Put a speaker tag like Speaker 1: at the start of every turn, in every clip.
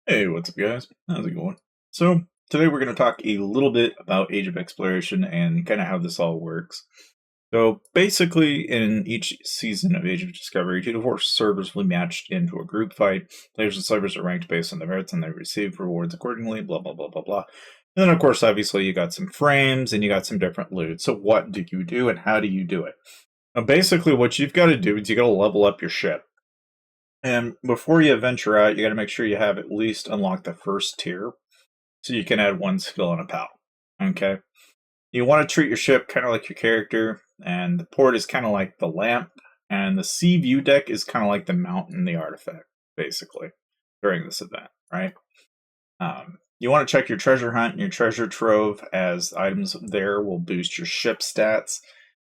Speaker 1: Hey, what's up, guys? How's it going? So, today we're going to talk a little bit about Age of Exploration and kind of how this all works. So, basically, in each season of Age of Discovery, 2 to 4 servers will be matched into a group fight. Players and servers are ranked based on their merits and they receive rewards accordingly, blah, blah, blah, blah, blah. And then, of course, obviously, you got some frames and you got some different loot. So, what do you do and how do you do it? Now, basically, what you've got to do is you got to level up your ship. And before you venture out, you got to make sure you have at least unlocked the first tier so you can add one skill and a pal. Okay? You want to treat your ship kind of like your character, and the port is kind of like the lamp, and the sea view deck is kind of like the mount and the artifact, basically, during this event, right? You want to check your treasure hunt and your treasure trove, as items there will boost your ship stats,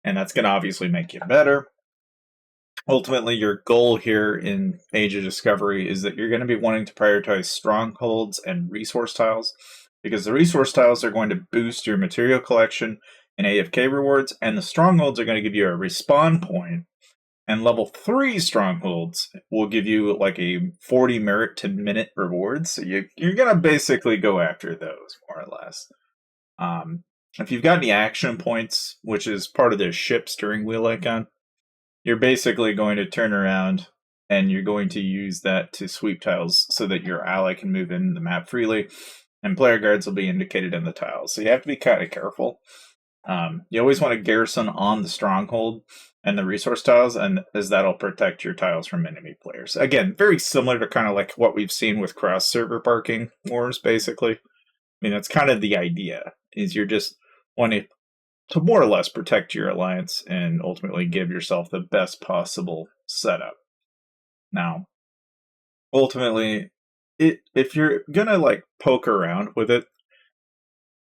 Speaker 1: and that's going to obviously make you better. Ultimately, your goal here in Age of Discovery is that you're going to be wanting to prioritize strongholds and resource tiles, because the resource tiles are going to boost your material collection and AFK rewards, and the strongholds are going to give you a respawn point, and level 3 strongholds will give you like a 40 merit to minute rewards, so you're going to basically go after those, more or less. If you've got any action points, which is part of the ship steering wheel icon, you're basically going to turn around and you're going to use that to sweep tiles so that your ally can move in the map freely, and player guards will be indicated in the tiles. So you have to be kind of careful. You always want to garrison on the stronghold and the resource tiles, and as that'll protect your tiles from enemy players. Again, very similar to kind of like what we've seen with cross server parking wars, basically. I mean, that's kind of the idea, is you're just wanting to more or less protect your alliance and ultimately give yourself the best possible setup. Now, ultimately, if you're gonna like poke around with it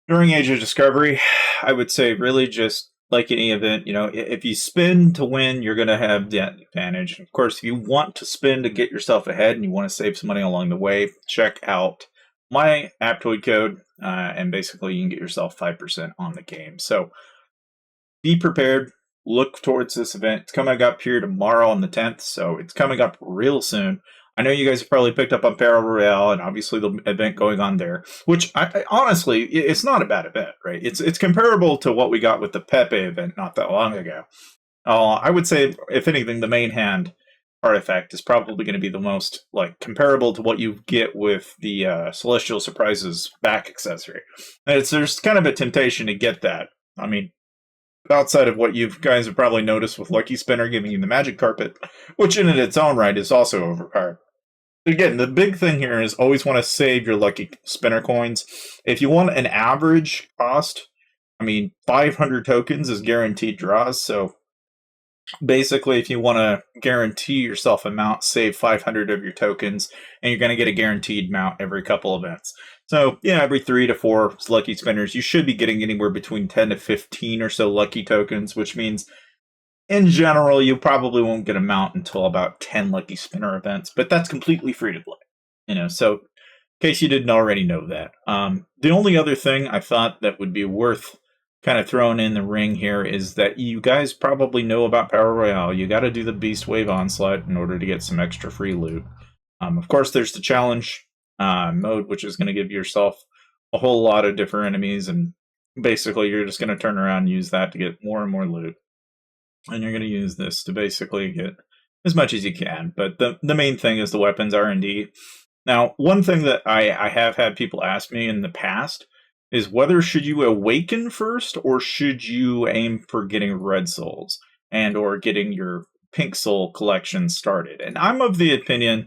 Speaker 1: during Age of Discovery, I would say really just like any event, if you spin to win, you're gonna have the advantage. Of course, if you want to spin to get yourself ahead and you want to save some money along the way, check out my Aptoid code, and basically you can get yourself 5% on the game. So be prepared. Look towards this event. It's coming up here tomorrow on the 10th, so it's coming up real soon. I know you guys have probably picked up on Battle Royale and obviously the event going on there, which I honestly, it's not a bad event, right? It's comparable to what we got with the Pepe event not that long ago. I would say, if anything, the main hand artifact is probably going to be the most like comparable to what you get with the Celestial Surprises back accessory. And there's kind of a temptation to get that. I mean, outside of what you guys have probably noticed with Lucky Spinner giving you the magic carpet, which in its own right is also overpowered. Again, the big thing here is always want to save your Lucky Spinner coins. If you want an average cost, 500 tokens is guaranteed draws, so basically, if you want to guarantee yourself a mount, save 500 of your tokens, and you're going to get a guaranteed mount every couple events. So, every 3 to 4 lucky spinners, you should be getting anywhere between 10 to 15 or so lucky tokens, which means, in general, you probably won't get a mount until about 10 lucky spinner events, but that's completely free to play. So, in case you didn't already know that. The only other thing I thought that would be worth kind of thrown in the ring here is that you guys probably know about Battle Royale. You got to do the Beast Wave Onslaught in order to get some extra free loot. Of course, there's the challenge mode, which is going to give yourself a whole lot of different enemies, and basically you're just going to turn around and use that to get more and more loot. And you're going to use this to basically get as much as you can. But the main thing is the weapons R&D. Now, one thing that I have had people ask me in the past is whether should you awaken first or should you aim for getting red souls and or getting your pink soul collection started. And I'm of the opinion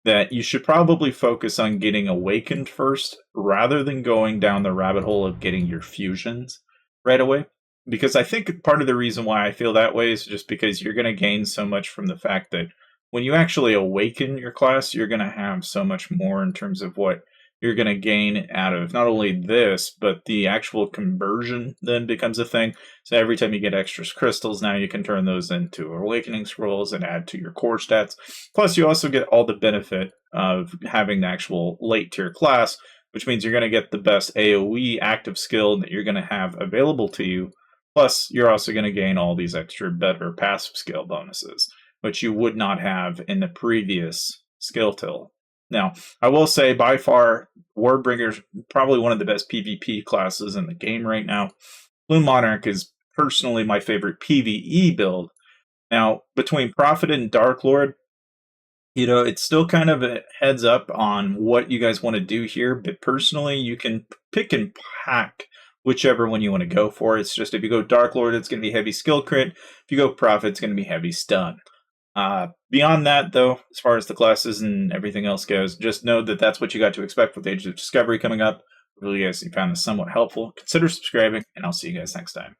Speaker 1: that you should probably focus on getting awakened first rather than going down the rabbit hole of getting your fusions right away. Because I think part of the reason why I feel that way is just because you're going to gain so much from the fact that when you actually awaken your class, you're going to have so much more in terms of what you're going to gain out of not only this, but the actual conversion then becomes a thing. So every time you get extra crystals, now you can turn those into awakening scrolls and add to your core stats. Plus, you also get all the benefit of having the actual late tier class, which means you're going to get the best AoE active skill that you're going to have available to you. Plus, you're also going to gain all these extra better passive skill bonuses, which you would not have in the previous skill till Now, I will say by far, Warbringer's probably one of the best PvP classes in the game right now. Blue Monarch is personally my favorite PvE build. Now, between Prophet and Dark Lord, it's still kind of a heads up on what you guys want to do here, but personally, you can pick and pack whichever one you want to go for. It's just if you go Dark Lord, it's going to be heavy skill crit. If you go Prophet, it's going to be heavy stun. Beyond that, though, as far as the classes and everything else goes, just know that that's what you got to expect with Age of Discovery coming up. Hopefully, you guys found this somewhat helpful. Consider subscribing, and I'll see you guys next time.